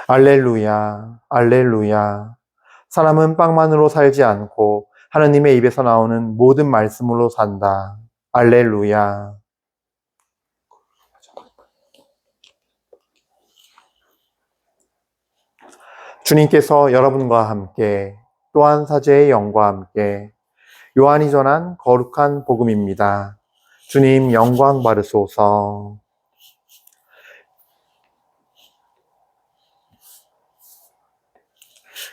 알렐루야, 알렐루야. 사람은 빵만으로 살지 않고 하느님의 입에서 나오는 모든 말씀으로 산다. 알렐루야. 주님께서 여러분과 함께 또한 사제의 영과 함께 요한이 전한 거룩한 복음입니다. 주님 영광 받으소서.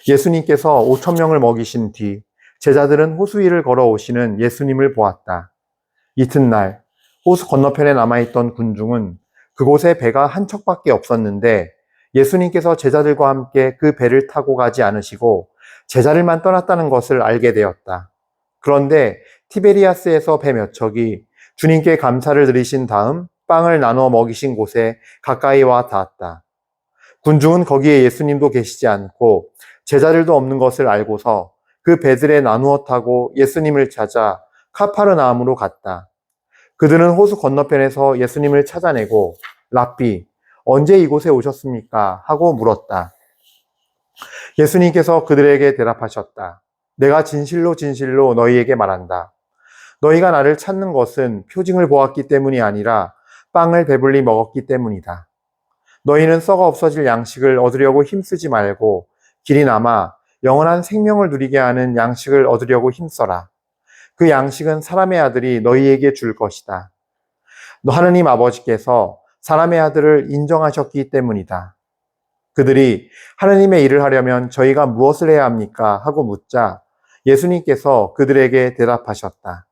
예수님께서 5,000명을 먹이신 뒤 제자들은 호수 위를 걸어오시는 예수님을 보았다. 이튿날 호수 건너편에 남아있던 군중은 그곳에 배가 한 척밖에 없었는데 예수님께서 제자들과 함께 그 배를 타고 가지 않으시고 제자들만 떠났다는 것을 알게 되었다. 그런데 티베리아스에서 배 몇 척이 주님께 감사를 드리신 다음 빵을 나누어 먹이신 곳에 가까이 와 닿았다. 군중은 거기에 예수님도 계시지 않고 제자들도 없는 것을 알고서 그 배들에 나누어 타고 예수님을 찾아 카파르나움으로 갔다. 그들은 호수 건너편에서 예수님을 찾아내고 랍비, 언제 이곳에 오셨습니까? 하고 물었다. 예수님께서 그들에게 대답하셨다. 내가 진실로 진실로 너희에게 말한다. 너희가 나를 찾는 것은 표징을 보았기 때문이 아니라 빵을 배불리 먹었기 때문이다. 너희는 썩어 없어질 양식을 얻으려고 힘쓰지 말고 길이 남아 영원한 생명을 누리게 하는 양식을 얻으려고 힘써라. 그 양식은 사람의 아들이 너희에게 줄 것이다. 하느님 아버지께서 사람의 아들을 인정하셨기 때문이다. 그들이 하느님의 일을 하려면 저희가 무엇을 해야 합니까? 하고 묻자 예수님께서 그들에게 대답하셨다.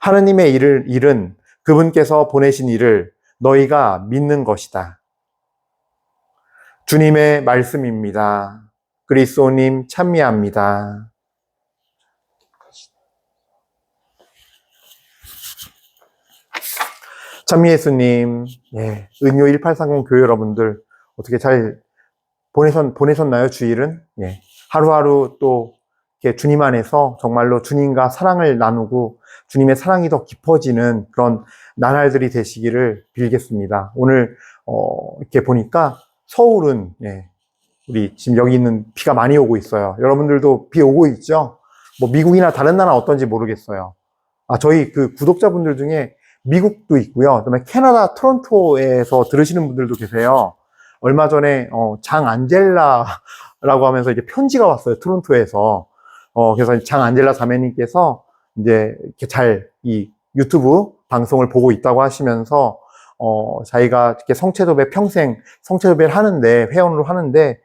하느님의 일은 그분께서 보내신 일을 너희가 믿는 것이다. 주님의 말씀입니다. 그리스도님 찬미합니다. 찬미 예수님, 은요 1830 교회 여러분들 어떻게 잘 보내셨나요? 주일은? 하루하루 또 이렇게 주님 안에서 정말로 주님과 사랑을 나누고 주님의 사랑이 더 깊어지는 그런 나날들이 되시기를 빌겠습니다. 오늘 이렇게 보니까 서울은 우리 지금 여기 있는 비가 많이 오고 있어요. 여러분들도 비 오고 있죠? 뭐 미국이나 다른 나라 어떤지 모르겠어요. 저희 그 구독자분들 중에 미국도 있고요. 그다음에 캐나다 토론토에서 들으시는 분들도 계세요. 얼마 전에 장 안젤라라고 하면서 이제 편지가 왔어요. 토론토에서. 그래서 장 안젤라 자매님께서 이제 이렇게 잘 이 유튜브 방송을 보고 있다고 하시면서 자기가 이렇게 평생 성체도배를 하는데 회원으로 하는데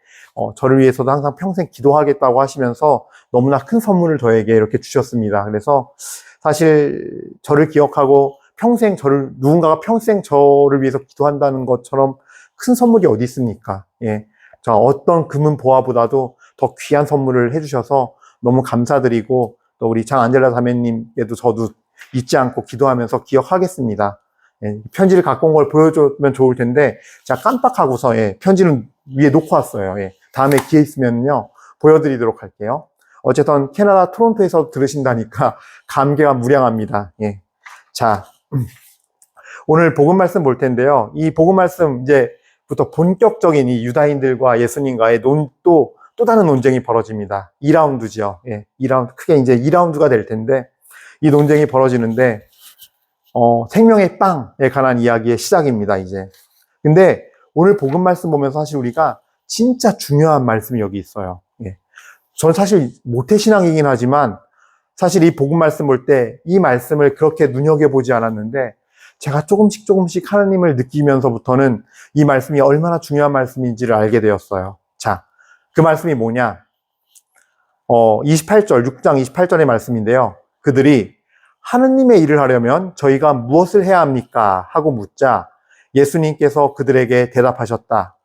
저를 위해서도 항상 평생 기도하겠다고 하시면서 너무나 큰 선물을 저에게 이렇게 주셨습니다. 그래서 사실 저를 기억하고 누군가가 평생 저를 위해서 기도한다는 것처럼 큰 선물이 어디 있습니까? 자, 어떤 금은 보화보다도 더 귀한 선물을 해주셔서 너무 감사드리고 또 우리 장 안젤라 자매님께도 저도 잊지 않고 기도하면서 기억하겠습니다. 편지를 갖고 온 걸 보여주면 좋을 텐데 제가 깜빡하고서 편지는 위에 놓고 왔어요. 다음에 기회 있으면요 보여드리도록 할게요. 어쨌든 캐나다 토론토에서 들으신다니까 감개가 무량합니다. 자, 오늘 복음 말씀 볼 텐데요. 이 복음 말씀 이제부터 본격적인 이 유다인들과 예수님과의 또 다른 논쟁이 벌어집니다. 2라운드죠. 2라운드, 크게 이제 2라운드가 될 텐데 이 논쟁이 벌어지는데 생명의 빵에 관한 이야기의 시작입니다, 이제. 근데 오늘 복음 말씀 보면서 사실 우리가 진짜 중요한 말씀이 여기 있어요. 저는 사실 모태신앙이긴 하지만 사실 이 복음 말씀 볼 때 이 말씀을 그렇게 눈여겨보지 않았는데 제가 조금씩 하나님을 느끼면서부터는 이 말씀이 얼마나 중요한 말씀인지를 알게 되었어요. 자, 그 말씀이 뭐냐? 28절, 6장 28절의 말씀인데요. 그들이 하느님의 일을 하려면 저희가 무엇을 해야 합니까? 하고 묻자 예수님께서 그들에게 대답하셨다.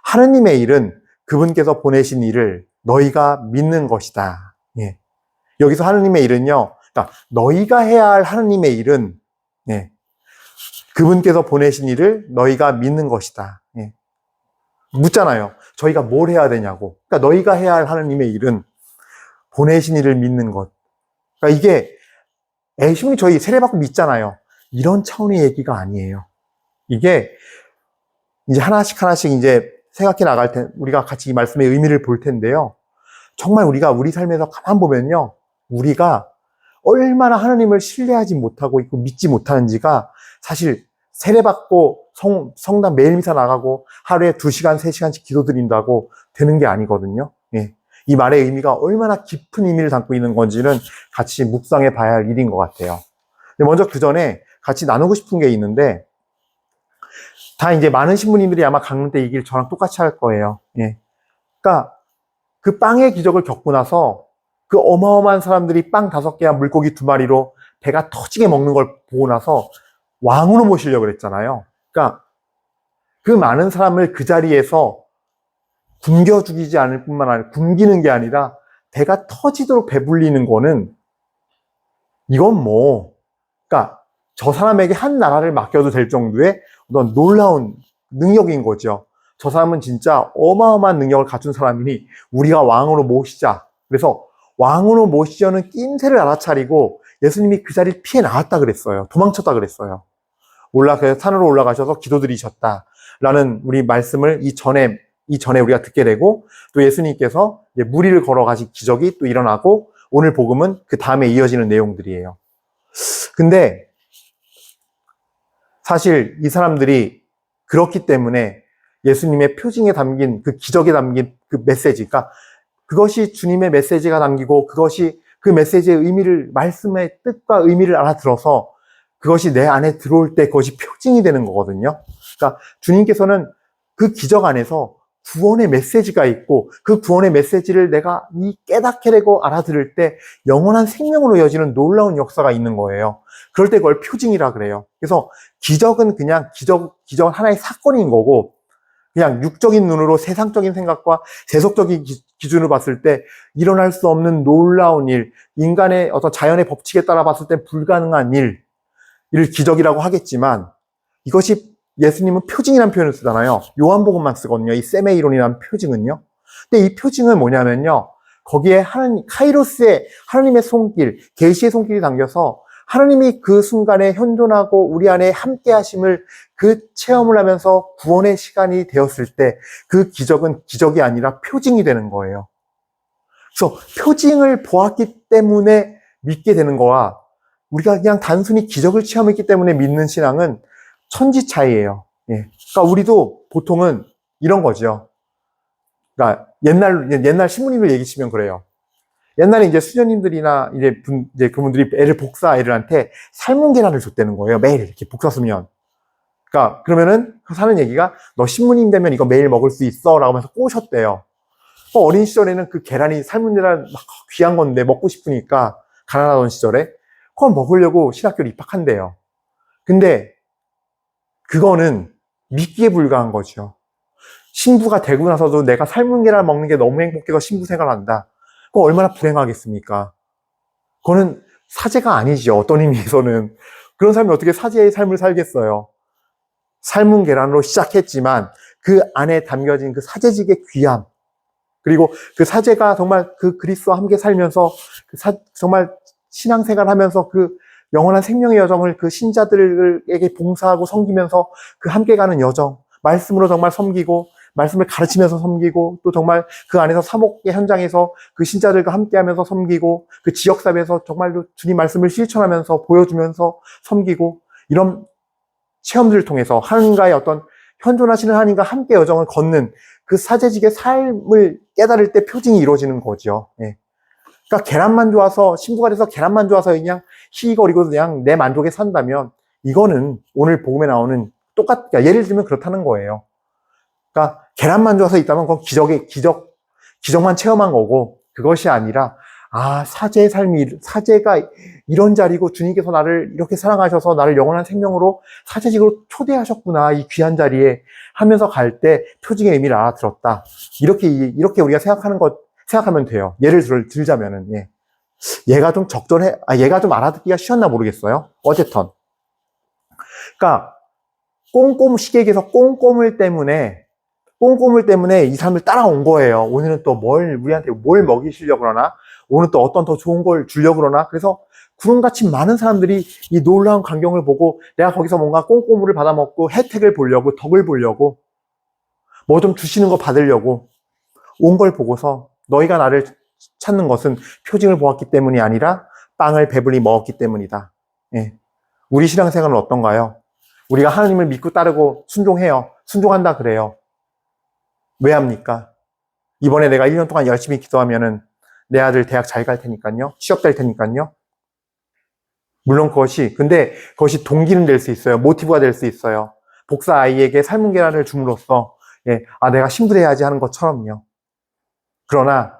하느님의 일은 그분께서 보내신 일을 너희가 믿는 것이다. 여기서 하느님의 일은요, 그러니까 너희가 해야 할 하느님의 일은 그분께서 보내신 일을 너희가 믿는 것이다. 묻잖아요. 저희가 뭘 해야 되냐고. 그러니까 너희가 해야 할 하느님의 일은 보내신 일을 믿는 것. 그러니까 이게 애심이 저희 세례받고 믿잖아요. 이런 차원의 얘기가 아니에요. 이게 이제 하나씩 이제 생각해 나갈 텐, 우리가 같이 이 말씀의 의미를 볼 텐데요. 정말 우리가 우리 삶에서 가만 보면요. 우리가 얼마나 하나님을 신뢰하지 못하고 있고 믿지 못하는지가 사실 세례받고 성당 매일 미사 나가고 하루에 2시간, 3시간씩 기도드린다고 되는 게 아니거든요. 예. 이 말의 의미가 얼마나 깊은 의미를 담고 있는 건지는 같이 묵상해 봐야 할 일인 것 같아요. 근데 먼저 그 전에 같이 나누고 싶은 게 있는데, 다 이제 많은 신부님들이 아마 강릉 때 이 길 저랑 똑같이 할 거예요. 예. 그러니까 그 빵의 기적을 겪고 나서 그 어마어마한 사람들이 빵 5개와 물고기 2마리로 배가 터지게 먹는 걸 보고 나서 왕으로 모시려고 그랬잖아요. 그러니까 그 많은 사람을 그 자리에서 굶겨 죽이지 않을 뿐만 아니라 굶기는 게 아니라 배가 터지도록 배불리는 거는 이건 뭐, 그러니까 저 사람에게 한 나라를 맡겨도 될 정도의 어떤 놀라운 능력인 거죠. 저 사람은 진짜 어마어마한 능력을 갖춘 사람이니 우리가 왕으로 모시자. 그래서 왕으로 모시려는 낌새를 알아차리고 예수님이 그 자리를 피해 나갔다 그랬어요. 도망쳤다 그랬어요. 산으로 올라가셔서 기도드리셨다. 라는 우리 말씀을 이전에 우리가 듣게 되고, 또 예수님께서 이제 무리를 걸어가신 기적이 또 일어나고, 오늘 복음은 그 다음에 이어지는 내용들이에요. 근데 사실 이 사람들이 그렇기 때문에 예수님의 표징에 담긴 그 기적에 담긴 그 메시지, 그러니까 그것이 주님의 메시지가 담기고 그것이 그 메시지의 의미를, 말씀의 뜻과 의미를 알아들어서 그것이 내 안에 들어올 때 그것이 표징이 되는 거거든요. 그러니까 주님께서는 그 기적 안에서 구원의 메시지가 있고 그 구원의 메시지를 내가 깨닫게 되고 알아들을 때 영원한 생명으로 이어지는 놀라운 역사가 있는 거예요. 그럴 때 그걸 표징이라 그래요. 그래서 기적은 그냥 기적은 하나의 사건인 거고, 그냥 육적인 눈으로 세상적인 생각과 세속적인 기준으로 봤을 때 일어날 수 없는 놀라운 일, 인간의 어떤 자연의 법칙에 따라 봤을 때 불가능한 이를 기적이라고 하겠지만, 이것이 예수님은 표징이라는 표현을 쓰잖아요. 요한복음만 쓰거든요. 이 세메이론이라는 표징은요. 근데 이 표징은 뭐냐면요, 거기에 카이로스의 하나님의 손길, 계시의 손길이 담겨서 하나님이 그 순간에 현존하고 우리 안에 함께 하심을 그 체험을 하면서 구원의 시간이 되었을 때 그 기적은 기적이 아니라 표징이 되는 거예요. 그래서 표징을 보았기 때문에 믿게 되는 거와 우리가 그냥 단순히 기적을 체험했기 때문에 믿는 신앙은 천지 차이예요. 예. 그러니까 우리도 보통은 이런 거죠. 그러니까 옛날 신부님들 얘기치면 그래요. 옛날에 이제 수녀님들이나 이제 그분들이 애들한테 삶은 계란을 줬다는 거예요. 매일 이렇게 복사쓰면. 그러니까 그러면은 사는 얘기가 너 신부님 되면 이거 매일 먹을 수 있어라고 하면서 꼬셨대요. 어린 시절에는 그 계란이 삶은 계란 막 귀한 건데 먹고 싶으니까 가난하던 시절에 그걸 먹으려고 신학교를 입학한대요. 근데 그거는 믿기에 불과한 거죠. 신부가 되고 나서도 내가 삶은 계란 먹는 게 너무 행복해서 신부 생활한다. 그거 얼마나 불행하겠습니까? 그거는 사제가 아니죠. 어떤 의미에서는. 그런 사람이 어떻게 사제의 삶을 살겠어요? 삶은 계란으로 시작했지만 그 안에 담겨진 그 사제직의 귀함, 그리고 그 사제가 정말 그 그리스도와 함께 살면서 정말 신앙생활 하면서 그 영원한 생명의 여정을 그 신자들에게 봉사하고 섬기면서 그 함께 가는 여정, 말씀으로 정말 섬기고 말씀을 가르치면서 섬기고 또 정말 그 안에서 사목의 현장에서 그 신자들과 함께하면서 섬기고 그 지역사회에서 정말로 주님 말씀을 실천하면서 보여주면서 섬기고, 이런 체험들을 통해서 하나님과의 어떤 현존하시는 하나님과 함께 여정을 걷는 그 사제직의 삶을 깨달을 때 표징이 이루어지는 거죠. 예. 그러니까 계란만 좋아서, 신부가 돼서 계란만 좋아서 그냥 희희거리고 그냥 내 만족에 산다면 이거는 오늘 복음에 나오는 그러니까 예를 들면 그렇다는 거예요. 그러니까 계란만 좋아서 있다면 그건 기적만 체험한 거고, 그것이 아니라 사제의 삶이, 사제가 이런 자리고 주님께서 나를 이렇게 사랑하셔서 나를 영원한 생명으로 사제직으로 초대하셨구나, 이 귀한 자리에 하면서 갈 때 표징의 의미를 알아들었다. 이렇게 우리가 생각하면 돼요. 예를 들자면은, 예. 얘가 좀 얘가 좀 알아듣기가 쉬웠나 모르겠어요. 어쨌든. 그러니까, 시계에서 꼼꼼을 때문에 이 사람을 따라온 거예요. 오늘은 또 우리한테 뭘 먹이시려고 그러나? 오늘 또 어떤 더 좋은 걸 주려고 그러나? 그래서 구름같이 많은 사람들이 이 놀라운 광경을 보고 내가 거기서 뭔가 꼼꼼을 받아먹고 혜택을 보려고, 덕을 보려고 뭐 좀 주시는 거 받으려고 온 걸 보고서 너희가 나를 찾는 것은 표징을 보았기 때문이 아니라 빵을 배불리 먹었기 때문이다. 예. 우리 신앙생활은 어떤가요? 우리가 하나님을 믿고 따르고 순종해요. 순종한다 그래요. 왜 합니까? 이번에 내가 1년 동안 열심히 기도하면은 내 아들 대학 잘 갈 테니까요. 취업 될 테니까요. 물론 근데 그것이 동기는 될 수 있어요. 모티브가 될 수 있어요. 복사 아이에게 삶은 계란을 줌으로써, 내가 신불해야지 하는 것처럼요. 그러나,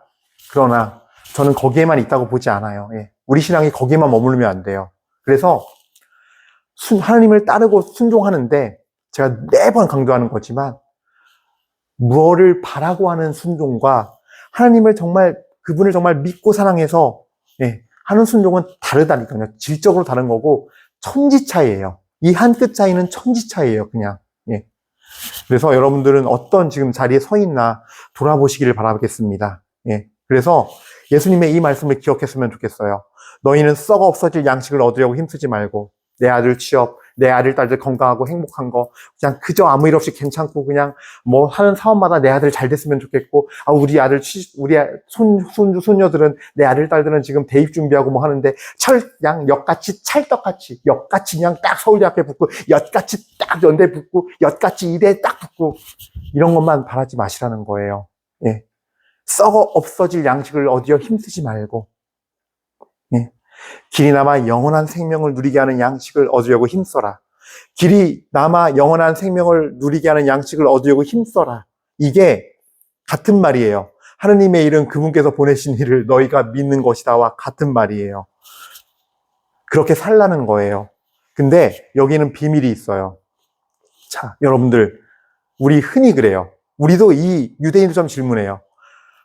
저는 거기에만 있다고 보지 않아요. 우리 신앙이 거기에만 머무르면 안 돼요. 그래서, 하나님을 따르고 순종하는데, 제가 매번 강조하는 거지만, 무엇을 바라고 하는 순종과 그분을 정말 믿고 사랑해서, 하는 순종은 다르다니까요. 질적으로 다른 거고, 천지 차이예요. 이 한 끗 차이는 천지 차이예요, 그냥. 그래서 여러분들은 어떤 지금 자리에 서 있나 돌아보시기를 바라겠습니다. 그래서 예수님의 이 말씀을 기억했으면 좋겠어요. 너희는 썩어 없어질 양식을 얻으려고 힘쓰지 말고, 내 아들 취업, 내 아들, 딸들 건강하고 행복한 거, 그냥 그저 아무 일 없이 괜찮고, 그냥 뭐 하는 사업마다 내 아들 잘 됐으면 좋겠고, 우리 아들, 우리 손주, 손녀들은, 내 아들, 딸들은 지금 대입 준비하고 뭐 하는데, 역같이, 찰떡같이, 역같이 그냥 딱 서울대학교에 붙고, 엿같이 딱 연대 붙고, 엿같이 이대에 딱 붙고, 이런 것만 바라지 마시라는 거예요. 썩어 없어질 양식을 얻으려 힘쓰지 말고, 길이 남아 영원한 생명을 누리게 하는 양식을 얻으려고 힘써라. 길이 남아 영원한 생명을 누리게 하는 양식을 얻으려고 힘써라. 이게 같은 말이에요. 하느님의 일은 그분께서 보내신 일을 너희가 믿는 것이다와 같은 말이에요. 그렇게 살라는 거예요. 근데 여기는 비밀이 있어요. 자, 여러분들, 우리 흔히 그래요. 우리도 이 유대인도 좀 질문해요.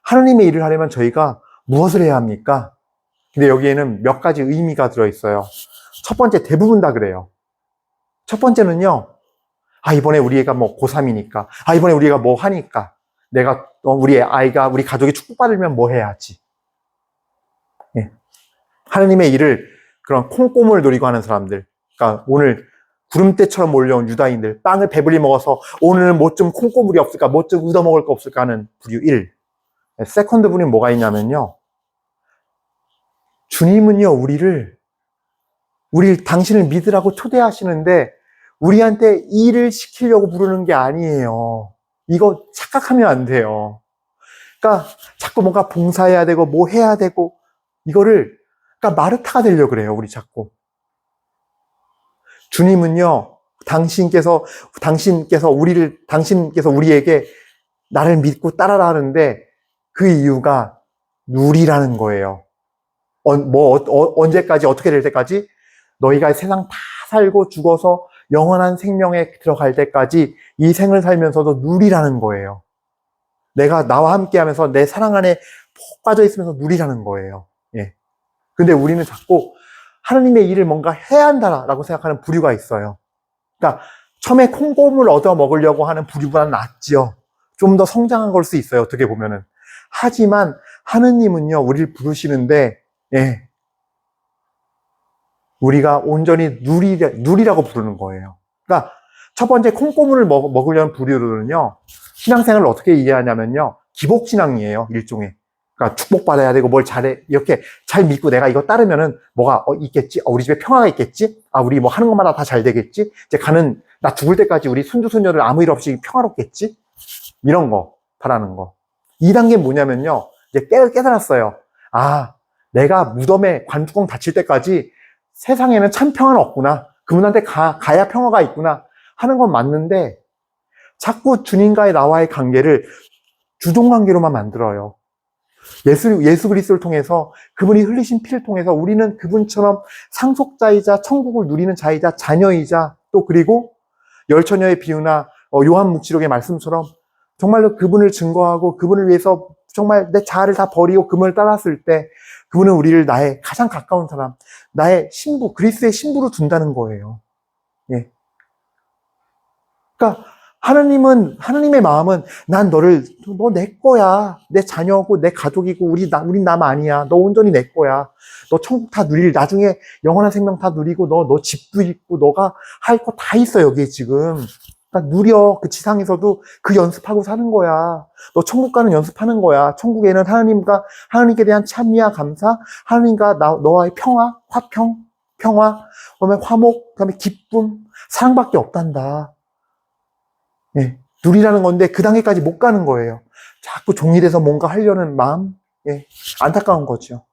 하느님의 일을 하려면 저희가 무엇을 해야 합니까? 근데 여기에는 몇 가지 의미가 들어있어요. 첫 번째, 대부분 다 그래요. 첫 번째는요, 이번에 우리 애가 뭐 고3이니까, 이번에 우리 애가 뭐 하니까, 우리 가족이 축복받으면 뭐 해야지. 하느님의 일을 그런 콩고물 노리고 하는 사람들, 그러니까 오늘 구름대처럼 몰려온 유다인들, 빵을 배불리 먹어서 오늘은 뭐 좀 콩고물이 없을까, 뭐 좀 얻어먹을 거 없을까 하는 부류 1. 세컨드 분이 뭐가 있냐면요, 주님은요, 당신을 믿으라고 초대하시는데, 우리한테 일을 시키려고 부르는 게 아니에요. 이거 착각하면 안 돼요. 그러니까, 자꾸 뭔가 봉사해야 되고, 뭐 해야 되고, 그러니까 마르타가 되려고 그래요, 우리 자꾸. 주님은요, 당신께서 우리에게 나를 믿고 따라라 하는데, 그 이유가 누리라는 거예요. 언제까지, 어떻게 될 때까지? 너희가 세상 다 살고 죽어서 영원한 생명에 들어갈 때까지 이 생을 살면서도 누리라는 거예요. 내가 나와 함께 하면서 내 사랑 안에 푹 빠져 있으면서 누리라는 거예요. 근데 우리는 자꾸 하나님의 일을 뭔가 해야 한다라고 생각하는 부류가 있어요. 그러니까 처음에 콩고물 얻어 먹으려고 하는 부류보다는 낫지요. 좀 더 성장한 걸 수 있어요, 어떻게 보면은. 하지만 하느님은요, 우리를 부르시는데, 우리가 온전히 누리라고 부르는 거예요. 그러니까 첫 번째 콩고물을 먹으려는 부류로는요, 신앙생활을 어떻게 이해하냐면요, 기복신앙이에요, 일종의. 그러니까 축복받아야 되고 뭘 잘해, 이렇게 잘 믿고 내가 이거 따르면은 뭐가 있겠지? 우리 집에 평화가 있겠지? 우리 뭐 하는 것마다 다 잘 되겠지? 나 죽을 때까지 우리 손주손녀들 아무 일 없이 평화롭겠지? 이런 거 바라는 거. 2단계는 뭐냐면요, 이제 깨달았어요. 내가 무덤에 관뚜껑 닫힐 때까지 세상에는 참 평화는 없구나. 그분한테 가야 평화가 있구나 하는 건 맞는데, 자꾸 주님과의 나와의 관계를 주종관계로만 만들어요. 예수 그리스도를 통해서, 그분이 흘리신 피를 통해서 우리는 그분처럼 상속자이자 천국을 누리는 자이자 자녀이자, 또 그리고 열처녀의 비유나 요한묵시록의 말씀처럼 정말로 그분을 증거하고 그분을 위해서 정말 내 자아를 다 버리고 그분을 따랐을 때, 그분은 우리를 나의 가장 가까운 사람, 나의 신부, 그리스도의 신부로 둔다는 거예요. 그러니까 하나님의 마음은 너 내 거야. 내 자녀고 내 가족이고 우린 남 아니야. 너 온전히 내 거야. 너 천국 다 나중에 영원한 생명 다 누리고 너 집도 있고 너가 할 거 다 있어, 여기에 지금. 그러니까 누려. 그 지상에서도 그 연습하고 사는 거야. 너 천국 가는 연습하는 거야. 천국에는 하나님께 대한 찬미와 감사, 하나님과 너와의 평화, 평화, 그다음에 화목, 그다음에 기쁨, 사랑밖에 없단다. 예, 누리라는 건데 그 단계까지 못 가는 거예요. 자꾸 종이 돼서 뭔가 하려는 마음, 예, 안타까운 거죠.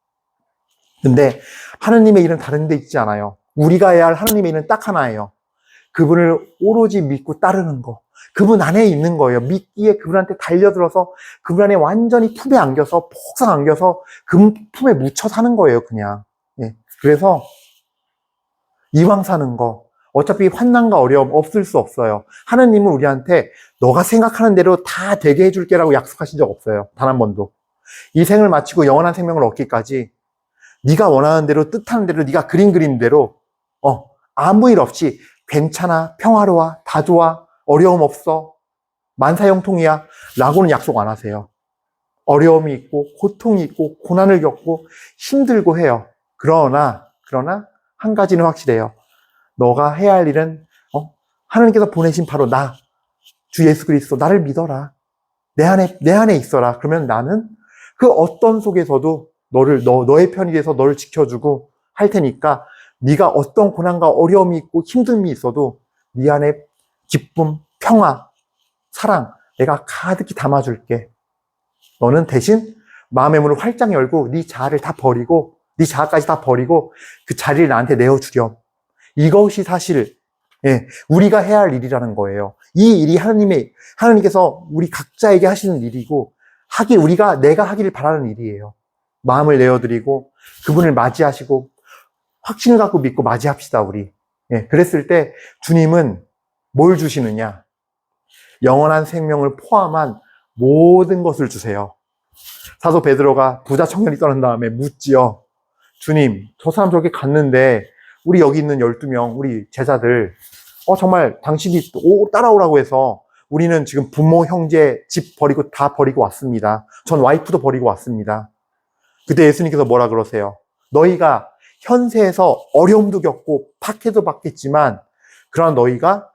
근데 하느님의 일은 다른 데 있지 않아요. 우리가 해야 할 하느님의 일은 딱 하나예요. 그분을 오로지 믿고 따르는 거. 그분 안에 있는 거예요. 믿기에 그분한테 달려들어서 그분 안에 완전히 품에 안겨서 폭삭 안겨서 그 품에 묻혀 사는 거예요, 그냥. 예. 그래서 이왕 사는 거 어차피 환난과 어려움 없을 수 없어요. 하느님은 우리한테 너가 생각하는 대로 다 되게 해줄게라고 약속하신 적 없어요. 단 한 번도. 이 생을 마치고 영원한 생명을 얻기까지 네가 원하는 대로 뜻하는 대로 네가 그린 대로 아무 일 없이 괜찮아, 평화로워, 다 좋아, 어려움 없어, 만사형통이야 라고는 약속 안 하세요. 어려움이 있고 고통이 있고 고난을 겪고 힘들고 해요. 그러나 한 가지는 확실해요. 너가 해야 할 일은 하나님께서 보내신 바로 나, 주 예수 그리스도 나를 믿어라. 내 안에 있어라. 그러면 나는 그 어떤 속에서도 너의 편이 돼서 너를 지켜주고 할 테니까 네가 어떤 고난과 어려움이 있고 힘듦이 있어도 네 안에 기쁨, 평화, 사랑 내가 가득히 담아줄게. 너는 대신 마음의 문을 활짝 열고 네 자아를 다 버리고 네 자아까지 다 버리고 그 자리를 나한테 내어주렴. 이것이 사실 우리가 해야 할 일이라는 거예요. 이 일이 하나님께서 우리 각자에게 하시는 일이고 내가 하기를 바라는 일이에요. 마음을 내어드리고 그분을 맞이하시고 확신을 갖고 믿고 맞이합시다, 우리. 그랬을 때 주님은 뭘 주시느냐? 영원한 생명을 포함한 모든 것을 주세요. 사도 베드로가 부자 청년이 떠난 다음에 묻지요. 주님, 저 사람 저렇게 갔는데 우리 여기 있는 12명, 우리 제자들 정말 당신이 따라오라고 해서 우리는 지금 부모, 형제, 집 버리고 다 버리고 왔습니다. 전 와이프도 버리고 왔습니다. 그때 예수님께서 뭐라 그러세요? 너희가 현세에서 어려움도 겪고 박해도 받겠지만 그러나 너희가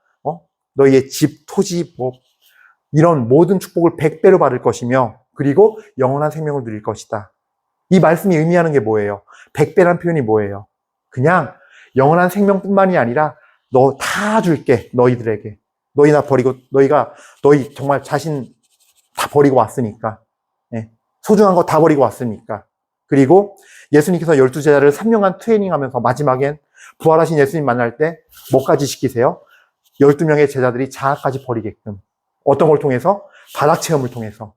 너희의 집, 토지, 이런 모든 축복을 100배로 받을 것이며 그리고 영원한 생명을 누릴 것이다. 이 말씀이 의미하는 게 뭐예요? 100배란 표현이 뭐예요? 그냥 영원한 생명뿐만이 아니라 너 다 줄게, 너희들에게. 너희 정말 자신 다 버리고 왔으니까. 소중한 거 다 버리고 왔으니까. 그리고 예수님께서 12제자를 3년간 트레이닝하면서 마지막엔 부활하신 예수님 만날 때 뭐까지 시키세요? 12명의 제자들이 자아까지 버리게끔. 어떤 걸 통해서? 바닥 체험을 통해서.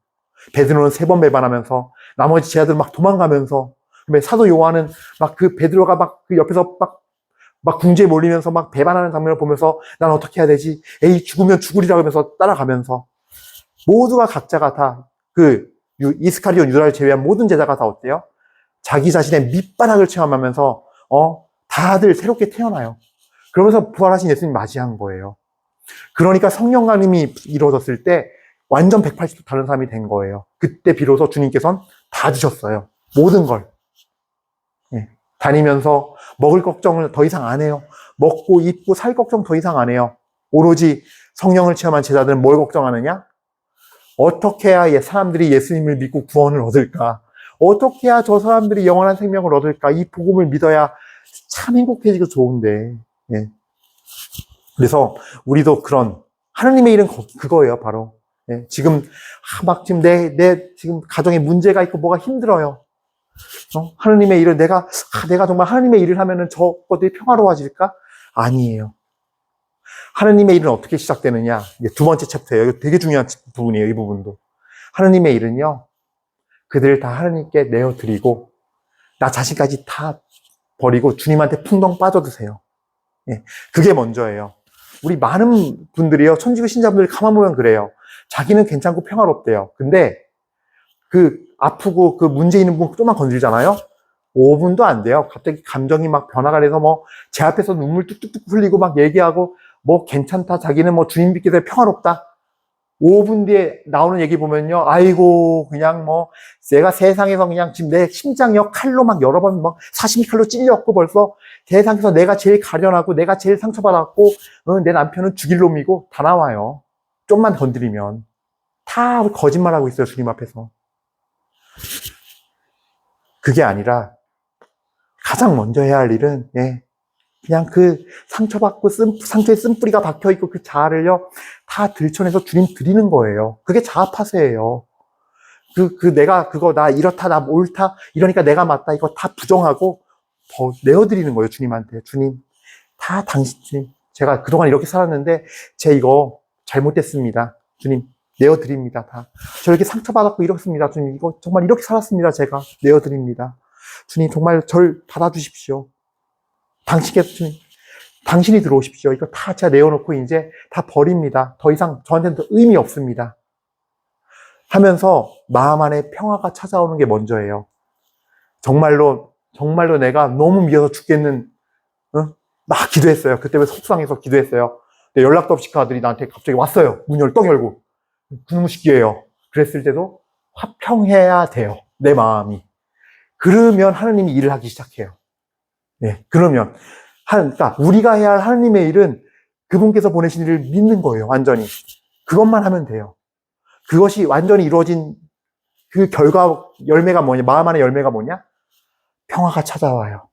베드로는 3번 배반하면서 나머지 제자들은 막 도망가면서 사도 요한은 그 베드로가 그 옆에서 막 궁지에 몰리면서 막 배반하는 장면을 보면서 난 어떻게 해야 되지? 에이, 죽으면 죽으리라 하면서 따라가면서 모두가 각자가 다 이스카리온 유다를 제외한 모든 제자가 다 어때요? 자기 자신의 밑바닥을 체험하면서 다들 새롭게 태어나요. 그러면서 부활하신 예수님 맞이한 거예요. 그러니까 성령 강림이 이루어졌을 때 완전 180도 다른 사람이 된 거예요. 그때 비로소 주님께서는 다 주셨어요. 모든 걸. 다니면서 먹을 걱정을 더 이상 안 해요. 먹고 입고 살 걱정 더 이상 안 해요. 오로지 성령을 체험한 제자들은 뭘 걱정하느냐? 어떻게 해야 사람들이 예수님을 믿고 구원을 얻을까? 어떻게 해야 저 사람들이 영원한 생명을 얻을까? 이 복음을 믿어야 참 행복해지고 좋은데. 그래서 우리도 그런 하나님의 일은 그거예요, 바로. 지금 지금 가정에 문제가 있고 뭐가 힘들어요. 하나님의 일을 내가 정말 하나님의 일을 하면은 저것들이 평화로워질까? 아니에요. 하나님의 일은 어떻게 시작되느냐? 이게 2번째 챕터예요. 이거 되게 중요한 부분이에요, 이 부분도. 하나님의 일은요, 그들을 다 하나님께 내어드리고, 나 자신까지 다 버리고 주님한테 풍덩 빠져드세요. 그게 먼저예요. 우리 많은 분들이요, 천주교 신자분들 가만 보면 그래요. 자기는 괜찮고 평화롭대요. 근데 아프고 문제 있는 부분 조금만 건들잖아요? 5분도 안 돼요. 갑자기 감정이 막 변화가 돼서 제 앞에서 눈물 뚝뚝뚝 흘리고 막 얘기하고 괜찮다. 자기는 주님 믿기 때문에 평화롭다. 5분 뒤에 나오는 얘기 보면요. 아이고, 그냥 뭐, 내가 세상에서 그냥 지금 내 심장이요. 칼로 막 여러 번 막 42칼로 찔렸고 벌써 세상에서 내가 제일 가련하고 내가 제일 상처받았고, 내 남편은 죽일 놈이고 다 나와요. 좀만 건드리면. 다 거짓말하고 있어요. 주님 앞에서. 그게 아니라 가장 먼저 해야 할 일은, 그냥 그 상처받고 상처에 쓴뿌리가 박혀있고 그 자아를요, 다 들춰내서 주님 드리는 거예요. 그게 자아파쇄예요. 내가 나 이렇다, 나 옳다, 이러니까 내가 맞다, 이거 다 부정하고 더 내어드리는 거예요, 주님한테. 주님, 주님, 제가 그동안 이렇게 살았는데, 이거 잘못됐습니다. 주님, 내어드립니다, 다. 저 이렇게 상처받았고 이렇습니다. 주님, 이거 정말 이렇게 살았습니다, 제가. 내어드립니다. 주님, 정말 절 받아주십시오. 당신께서 주님, 당신이 들어오십시오. 이거 다 제가 내어놓고 이제 다 버립니다. 더 이상 저한테는 더 의미 없습니다. 하면서 마음 안에 평화가 찾아오는 게 먼저예요. 정말로 내가 너무 미워서 죽겠는, 막 기도했어요. 그때 왜 속상해서 기도했어요. 근데 연락도 없이 그 아들이 나한테 갑자기 왔어요. 문을 떡 열고. 그놈의 그랬을 때도 화평해야 돼요. 내 마음이. 그러면 하느님이 일을 하기 시작해요. 그러면 그러니까 우리가 해야 할 하느님의 일은 그분께서 보내신 일을 믿는 거예요. 완전히. 그것만 하면 돼요. 그것이 완전히 이루어진 그 열매가 뭐냐? 마음 안의 열매가 뭐냐? 평화가 찾아와요.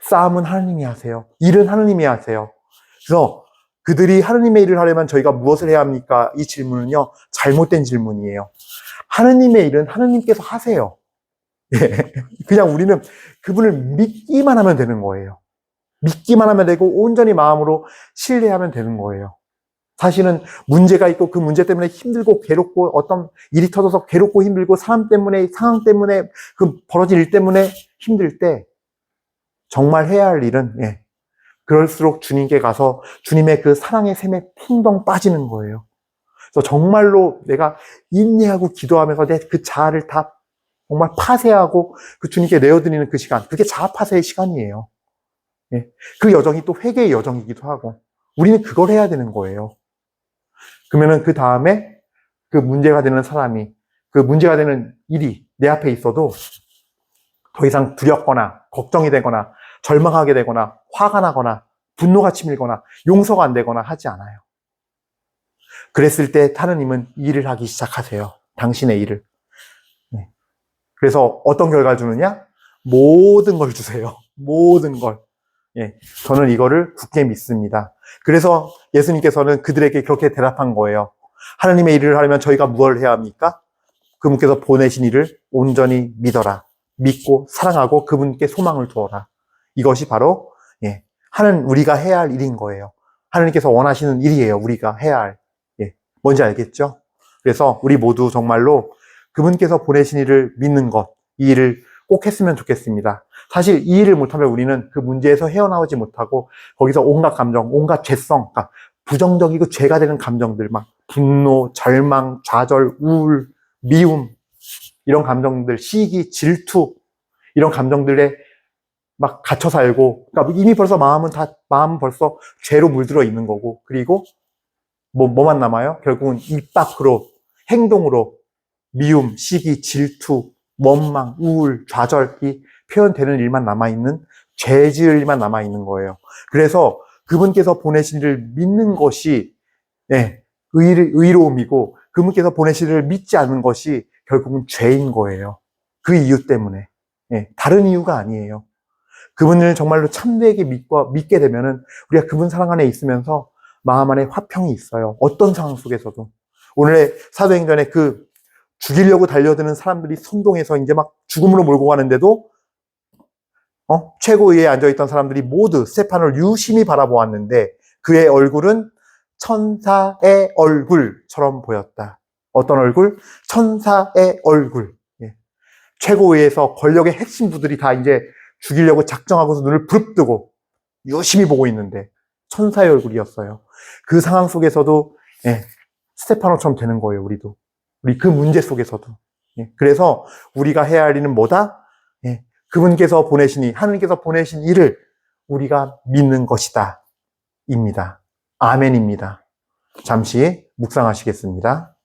싸움은 하느님이 하세요. 일은 하느님이 하세요. 그래서 그들이 하느님의 일을 하려면 저희가 무엇을 해야 합니까? 이 질문은요, 잘못된 질문이에요. 하느님의 일은 하느님께서 하세요. 그냥 우리는 그분을 믿기만 하면 되는 거예요. 믿기만 하면 되고 온전히 마음으로 신뢰하면 되는 거예요. 사실은 문제가 있고 그 문제 때문에 힘들고 괴롭고 어떤 일이 터져서 괴롭고 힘들고 사람 때문에 상황 때문에 그 벌어진 일 때문에 힘들 때 정말 해야 할 일은 그럴수록 주님께 가서 주님의 그 사랑의 샘에 풍덩 빠지는 거예요. 그래서 정말로 내가 인내하고 기도하면서 내 그 자아를 다 정말 파쇄하고 그 주님께 내어드리는 그 시간, 그게 자아 파쇄의 시간이에요. 그 여정이 또 회개의 여정이기도 하고 우리는 그걸 해야 되는 거예요. 그러면은 그 다음에 그 문제가 되는 사람이, 그 문제가 되는 일이 내 앞에 있어도 더 이상 두렵거나 걱정이 되거나 절망하게 되거나 화가 나거나 분노가 치밀거나 용서가 안 되거나 하지 않아요. 그랬을 때 하느님은 일을 하기 시작하세요. 당신의 일을. 그래서 어떤 결과를 주느냐? 모든 걸 주세요. 모든 걸. 저는 이거를 굳게 믿습니다. 그래서 예수님께서는 그들에게 그렇게 대답한 거예요. 하나님의 일을 하려면 저희가 무엇을 해야 합니까? 그분께서 보내신 일을 온전히 믿어라. 믿고 사랑하고 그분께 소망을 두어라. 이것이 바로 우리가 해야 할 일인 거예요. 하나님께서 원하시는 일이에요. 우리가 해야 할. 뭔지 알겠죠? 그래서 우리 모두 정말로 그분께서 보내신 일을 믿는 것, 이 일을 꼭 했으면 좋겠습니다. 사실 이 일을 못하면 우리는 그 문제에서 헤어나오지 못하고 거기서 온갖 감정, 온갖 죄성, 그러니까 부정적이고 죄가 되는 감정들, 막 분노, 절망, 좌절, 우울, 미움, 이런 감정들, 시기, 질투, 이런 감정들에 막 갇혀 살고, 그러니까 이미 벌써 마음은 벌써 죄로 물들어 있는 거고, 그리고 뭐만 남아요? 결국은 입 밖으로, 행동으로 미움, 시기, 질투, 원망, 우울, 좌절이 표현되는 일만 남아있는, 죄 지을 일만 남아있는 거예요. 그래서 그분께서 보내신 일을 믿는 것이 의로움이고 그분께서 보내신 일을 믿지 않는 것이 결국은 죄인 거예요. 그 이유 때문에. 다른 이유가 아니에요. 그분을 정말로 참되게 믿게 되면은 우리가 그분 사랑 안에 있으면서 마음 안에 화평이 있어요. 어떤 상황 속에서도. 오늘의 사도행전에 그 죽이려고 달려드는 사람들이 선동해서 이제 막 죽음으로 몰고 가는데도 최고위에 앉아있던 사람들이 모두 스테파노를 유심히 바라보았는데 그의 얼굴은 천사의 얼굴처럼 보였다. 어떤 얼굴? 천사의 얼굴. 최고위에서 권력의 핵심부들이 다 이제 죽이려고 작정하고서 눈을 부릅뜨고 유심히 보고 있는데 천사의 얼굴이었어요. 그 상황 속에서도 스테파노처럼 되는 거예요. 우리 그 문제 속에서도. 그래서 우리가 해야 할 일은 뭐다? 그분께서 하느님께서 보내신 일을 우리가 믿는 것이다. 입니다. 아멘입니다. 잠시 묵상하시겠습니다.